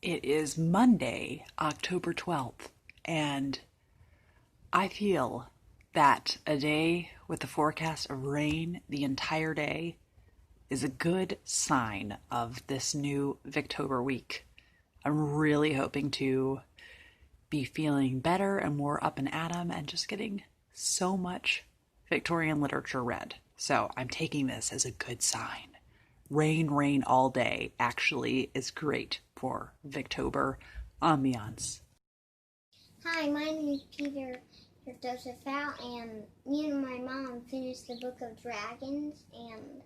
It is Monday, October 12th, and I feel that a day with a forecast of rain the entire day is a good sign of this new Victober week. I'm really hoping to be feeling better and more up and at 'em and just getting so much Victorian literature read. So I'm taking this as a good sign. Rain all day actually is great for Victober ambiance. Hi, my name is Peter Joseph and me and my mom finished the Book of Dragons, and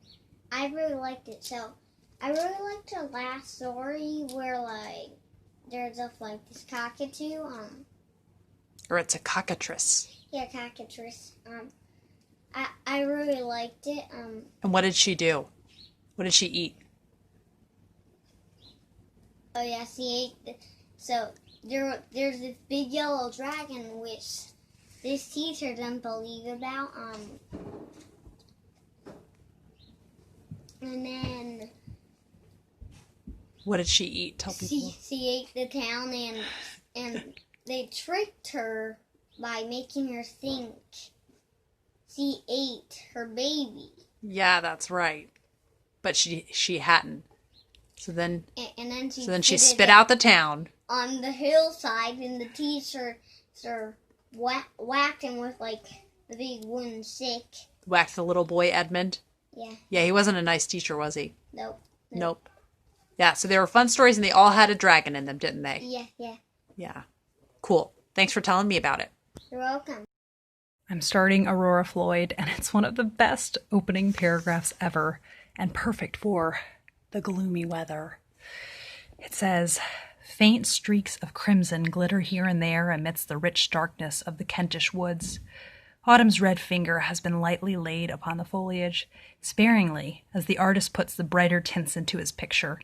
I really liked it. So I really liked the last story where there's this cockatoo. Or it's a cockatrice. Yeah, cockatrice. I really liked it. And what did she do? What did she eat? Oh yeah, she ate. So there's this big yellow dragon which this teacher doesn't believe about. And then What did she eat? Tell people. She ate the town, and they tricked her by making her think she ate her baby. Yeah, that's right. But she hadn't. So then she spit out the town on the hillside, and the teacher whacked him with the big wooden stick. Whacked the little boy Edmund. Yeah. Yeah, he wasn't a nice teacher, was he? Nope. Yeah, so they were fun stories, and they all had a dragon in them, didn't they? Yeah. Yeah. Cool. Thanks for telling me about it. You're welcome. I'm starting Aurora Floyd, and it's one of the best opening paragraphs ever, and perfect for the gloomy weather. It says, "Faint streaks of crimson glitter here and there amidst the rich darkness of the Kentish woods. Autumn's red finger has been lightly laid upon the foliage, sparingly, as the artist puts the brighter tints into his picture.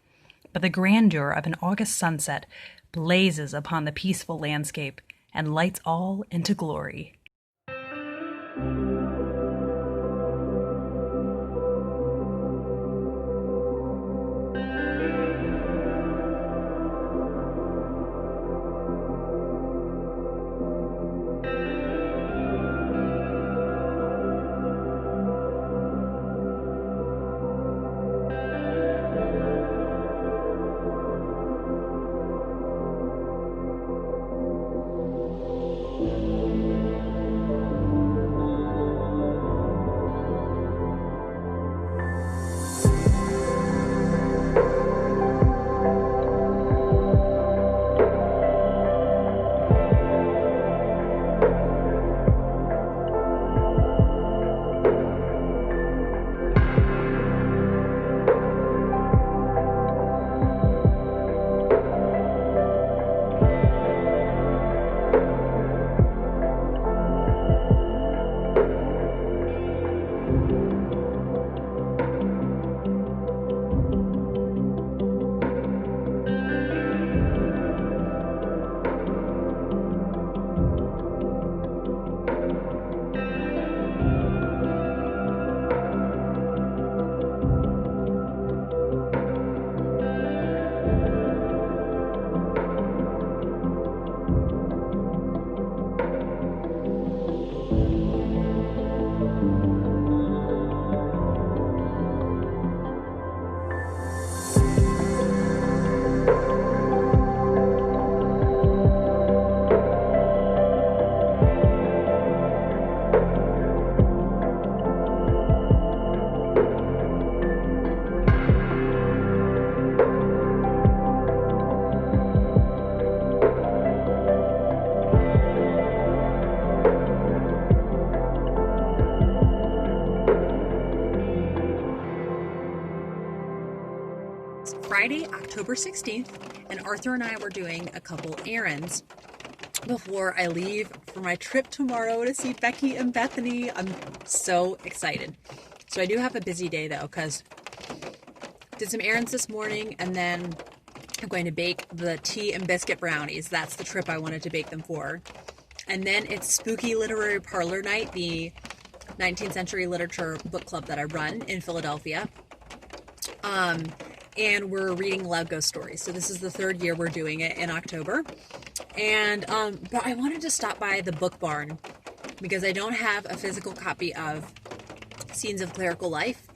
But the grandeur of an August sunset blazes upon the peaceful landscape and lights all into glory." Friday, October 16th, and Arthur and I were doing a couple errands before I leave for my trip tomorrow to see Becky and Bethany. I'm so excited. So I do have a busy day though, because did some errands this morning, and then I'm going to bake the tea and biscuit brownies. That's the trip I wanted to bake them for. And then it's Spooky Literary Parlor Night, the 19th century literature book club that I run in Philadelphia. and we're reading Loud Ghost Stories. So this is the third year we're doing it in October. And but I wanted to stop by the Book Barn because I don't have a physical copy of Scenes of Clerical Life.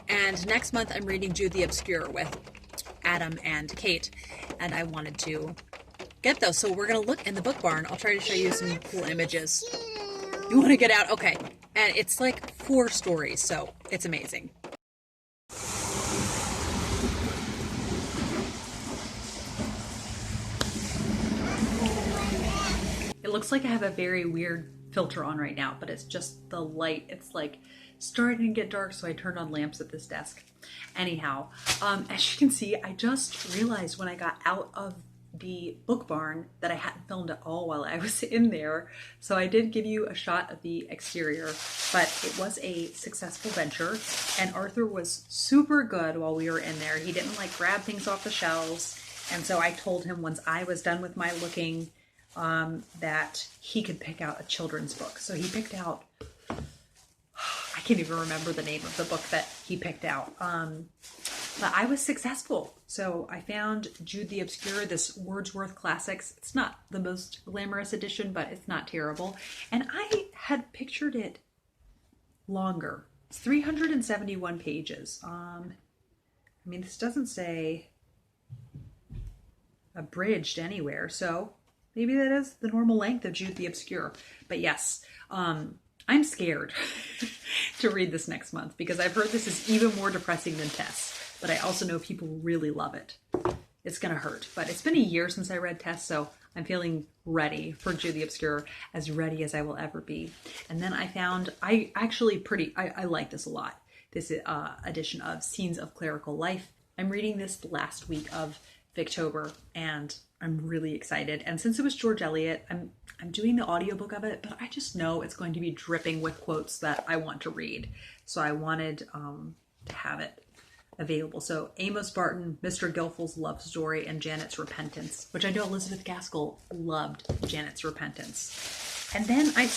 And next month I'm reading Jude the Obscure with Adam and Kate, and I wanted to get those. So we're going to look in the Book Barn. I'll try to show you some cool images. You want to get out? Okay. And it's like 4 stories, so it's amazing. It looks like I have a very weird filter on right now, but it's just the light. It's like starting to get dark, so I turned on lamps at this desk. Anyhow, as you can see, I just realized when I got out of the Book Barn that I hadn't filmed at all while I was in there. So I did give you a shot of the exterior, but it was a successful venture, and Arthur was super good while we were in there. He didn't like grab things off the shelves, and so I told him once I was done with my looking that he could pick out a children's book. So he picked out, I can't even remember the name of the book that he picked out. But I was successful. So I found Jude the Obscure, this Wordsworth Classics. It's not the most glamorous edition, but it's not terrible. And I had pictured it longer. It's 371 pages. I mean, this doesn't say abridged anywhere, so maybe that is the normal length of Jude the Obscure. But yes, I'm scared to read this next month because I've heard this is even more depressing than Tess. But I also know people really love it. It's gonna hurt. But it's been a year since I read Tess, so I'm feeling ready for Jude the Obscure, as ready as I will ever be. And then I found, I like this a lot. This edition of Scenes of Clerical Life. I'm reading this the last week of Victober, and I'm really excited. And since it was George Eliot, I'm doing the audiobook of it, but I just know it's going to be dripping with quotes that I want to read. So I wanted to have it available. So Amos Barton, Mr. Gilfil's Love Story, and Janet's Repentance, which I know Elizabeth Gaskell loved Janet's Repentance. And then I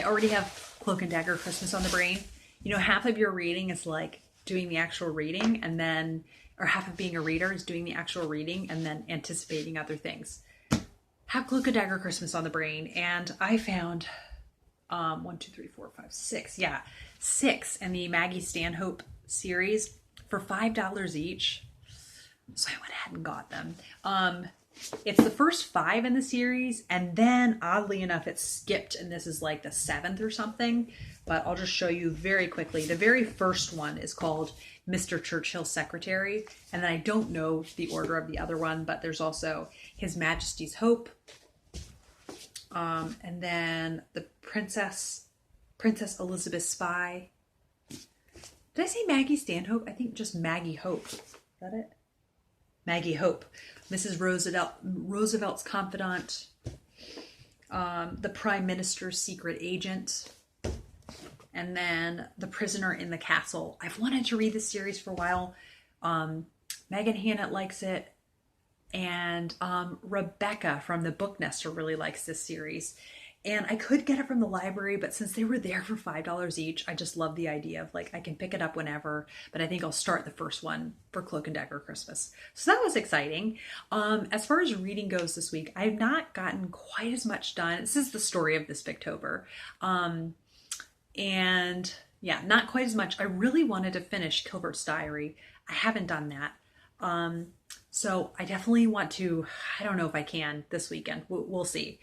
already have Cloak and Dagger Christmas on the brain. You know, half of your reading is like doing the actual reading, and then, or half of being a reader is doing the actual reading and then anticipating other things. Have Cloak and Dagger Christmas on the brain, and I found 6. Yeah, 6 in the Maggie Stanhope series for $5 each. So I went ahead and got them. It's the first 5 in the series, and then oddly enough it skipped, and this is like the 7th or something, but I'll just show you very quickly. The very first one is called Mr. Churchill's Secretary, and then I don't know the order of the other one, but there's also His Majesty's Hope, and then the Princess Elizabeth's Spy. Did I say Maggie Stanhope? I think just Maggie Hope. Is that it? Maggie Hope. Mrs. Roosevelt's Confidant. The Prime Minister's Secret Agent. And then The Prisoner in the Castle. I've wanted to read this series for a while. Megan Hannett likes it. And Rebecca from the Book Nester really likes this series. And I could get it from the library, but since they were there for $5 each, I just love the idea of like, I can pick it up whenever, but I think I'll start the first one for Cloak and Dagger Christmas. So that was exciting. As far as reading goes this week, I have not gotten quite as much done. This is the story of this Victober. And yeah, not quite as much. I really wanted to finish Kilbert's Diary. I haven't done that. So I definitely want to, I don't know if I can this weekend. We'll see.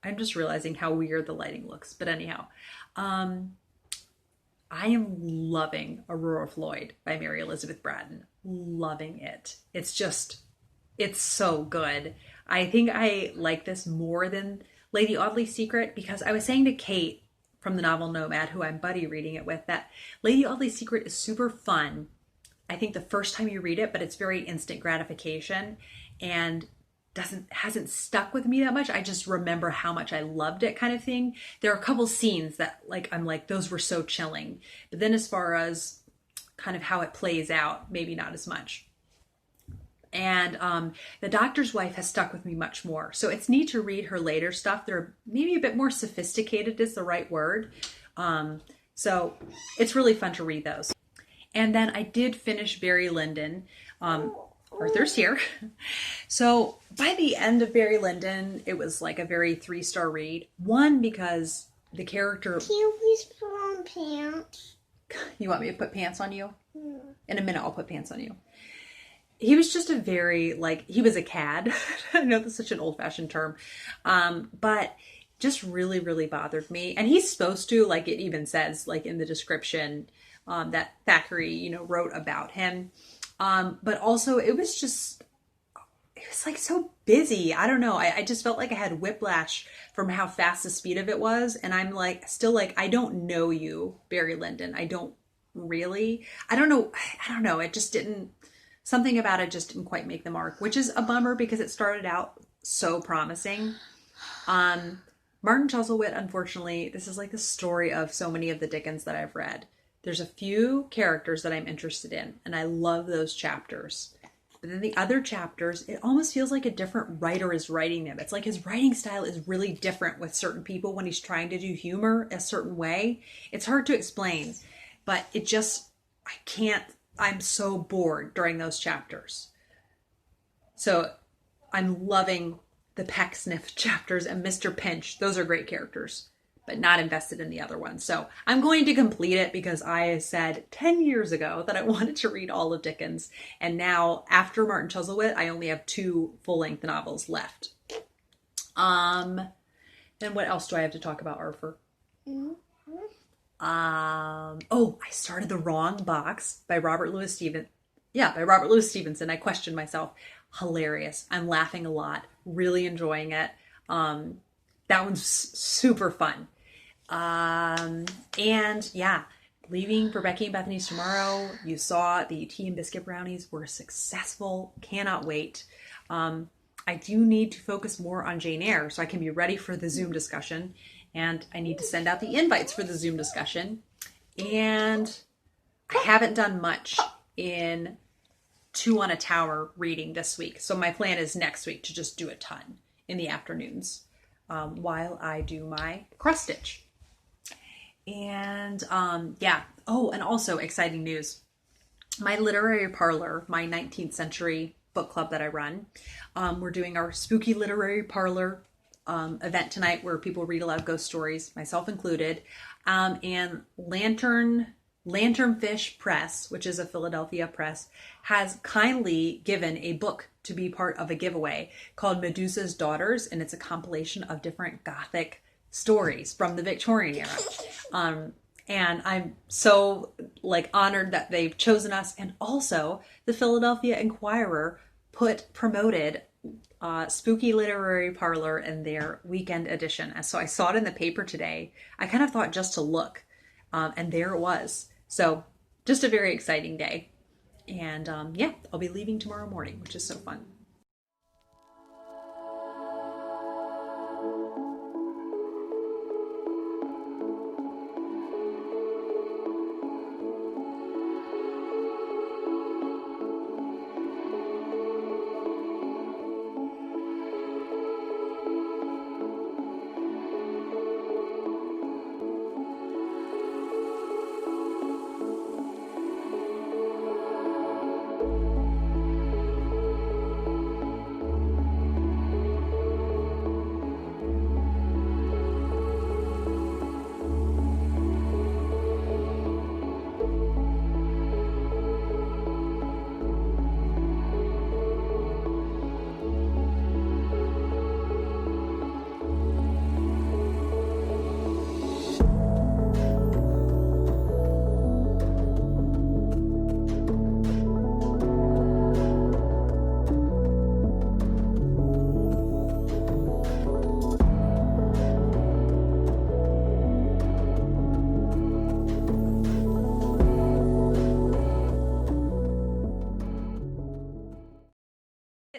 I'm just realizing how weird the lighting looks. But anyhow, I am loving Aurora Floyd by Mary Elizabeth Braddon. Loving it. It's so good. I think I like this more than Lady Audley's Secret because I was saying to Kate from the novel Nomad, who I'm buddy reading it with, that Lady Audley's Secret is super fun. I think the first time you read it, but it's very instant gratification and hasn't stuck with me that much. I just remember how much I loved it, kind of thing. There are a couple scenes that I'm like, those were so chilling. But then as far as kind of how it plays out, maybe not as much. And The Doctor's Wife has stuck with me much more. So it's neat to read her later stuff. They're maybe a bit more sophisticated is the right word. So it's really fun to read those. And then I did finish Barry Lyndon. Arthur's here. So by the end of Barry Lyndon, it was like a very 3-star read. One, because the character... Can you please put on pants? You want me to put pants on you? Yeah. In a minute, I'll put pants on you. He was just a very, like, he was a cad. I know that's such an old-fashioned term. But just really, really bothered me. And he's supposed to, like it even says, like in the description that Thackeray, you know, wrote about him. But also it was like so busy. I don't know. I just felt like I had whiplash from how fast the speed of it was. And I'm like, still like, I don't know you, Barry Lyndon. I don't really. I don't know. It just didn't, something about it just didn't quite make the mark, which is a bummer because it started out so promising. Martin Chuzzlewit, unfortunately, this is like the story of so many of the Dickens that I've read. There's a few characters that I'm interested in, and I love those chapters. But then the other chapters, it almost feels like a different writer is writing them. It's like his writing style is really different with certain people when he's trying to do humor a certain way. It's hard to explain, but it just, I'm so bored during those chapters. So I'm loving the Pecksniff chapters and Mr. Pinch. Those are great characters, but not invested in the other ones. So I'm going to complete it because I said 10 years ago that I wanted to read all of Dickens. And now after Martin Chuzzlewit, I only have 2 full-length novels left. Then what else do I have to talk about, Arthur? I started The Wrong Box by Robert Louis Stevenson. Yeah, by Robert Louis Stevenson. I questioned myself. Hilarious. I'm laughing a lot. Really enjoying it. That one's super fun. And yeah, leaving for Becky and Bethany's tomorrow. You saw the tea and biscuit brownies were successful. Cannot wait. I do need to focus more on Jane Eyre so I can be ready for the Zoom discussion. And I need to send out the invites for the Zoom discussion. And I haven't done much in 2 on a Tower reading this week. So my plan is next week to just do a ton in the afternoons while I do my cross stitch. And yeah. Oh, and also exciting news. My literary parlor, my 19th century book club that I run, we're doing our spooky literary parlor event tonight where people read aloud ghost stories, myself included. And Lanternfish Press, which is a Philadelphia press, has kindly given a book to be part of a giveaway called Medusa's Daughters, and it's a compilation of different Gothic stories from the Victorian era. And I'm so honored that they've chosen us. And also the Philadelphia Inquirer promoted Spooky Literary Parlor in their weekend edition. And so I saw it in the paper today. I kind of thought just to look, and there it was. So just a very exciting day. And yeah, I'll be leaving tomorrow morning, which is so fun.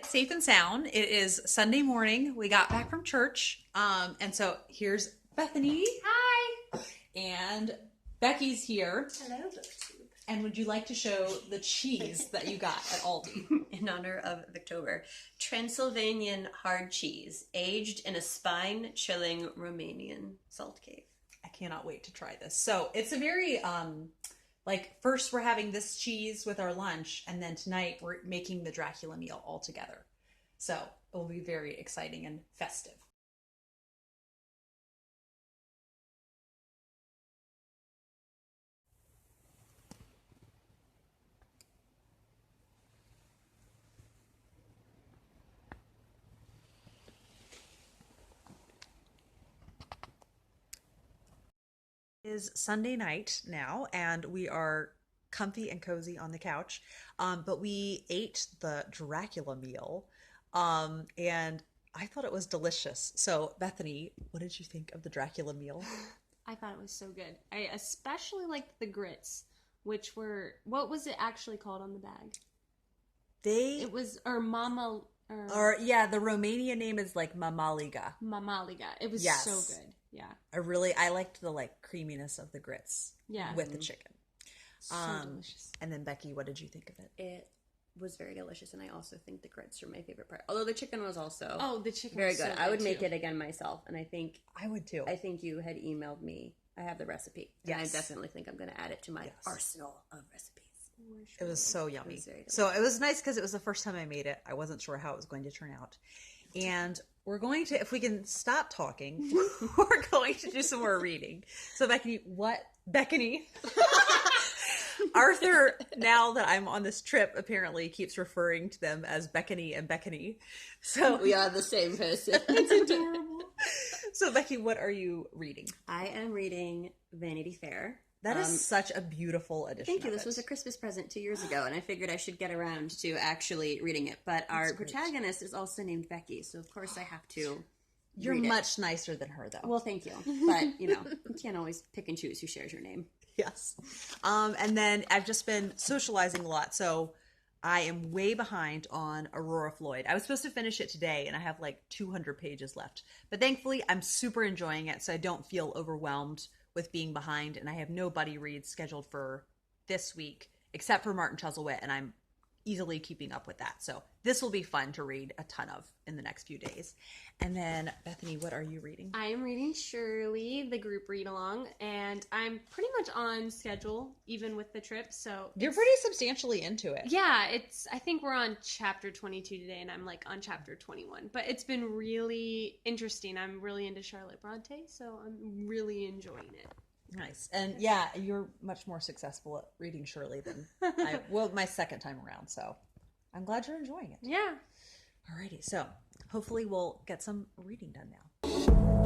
Safe and sound. It is Sunday morning. We got back from church. And so here's Bethany. Hi. And Becky's here. Hello. And would you like to show the cheese that you got at Aldi? In honor of Victober. Transylvanian hard cheese, aged in a spine-chilling Romanian salt cave. I cannot wait to try this. So it's a very Like, first we're having this cheese with our lunch, and then tonight we're making the Dracula meal all together. So it will be very exciting and festive. Is Sunday night now, and we are comfy and cozy on the couch. But we ate the Dracula meal, and I thought it was delicious. So, Bethany, what did you think of the Dracula meal? I thought it was so good. I especially liked the grits, which were, what was it actually called on the bag? It was, The Romanian name is like mamaliga. Mamaliga. It was Yes. so good. Yeah. I liked the like creaminess of the grits. Yeah. With the chicken. So delicious. And then Becky, what did you think of it? It was very delicious, and I also think the grits are my favorite part. Although the chicken was also The chicken very was good. so I would good, make too. it again myself, and I think I would too. you had emailed me. I have the recipe. Yes. And I definitely think I'm going to add it to my Yes. arsenal of recipes. It was so yummy. was very delicious. So it was nice because it was the first time I made it. I wasn't sure how it was going to turn out. And we're going to, if we can stop talking, we're going to do some more reading. So Beckany? Arthur, now that I'm on this trip, apparently keeps referring to them as Beckany and Beckany. So We are the same person. It's adorable. So Becky, what are you reading? I am reading Vanity Fair. That is such a beautiful edition. Thank you. of This it. was a Christmas present 2 years ago, and I figured I should get around to actually reading it. But our protagonist is also named Becky, so of course I have to. You're read it. much nicer than her, though. Well, thank you. But, you can't always pick and choose who shares your name. Yes. And then I've just been socializing a lot, so I am way behind on Aurora Floyd. I was supposed to finish it today, and I have like 200 pages left. But thankfully, I'm super enjoying it, so I don't feel overwhelmed with being behind, and I have no buddy reads scheduled for this week, except for Martin Chuzzlewit, and I'm easily keeping up with that. So this will be fun to read a ton of in the next few days. And then, Bethany, what are you reading? I am reading Shirley, the group read along, and I'm pretty much on schedule, even with the trip. So You're pretty substantially into it. yeah, I think we're on chapter 22 today, and I'm like on chapter 21. But it's been really interesting. I'm really into Charlotte Bronte, so I'm really enjoying it. Nice. And yeah, you're much more successful at reading Shirley than my second time around. So I'm glad you're enjoying it. Yeah. Alrighty. So hopefully we'll get some reading done now.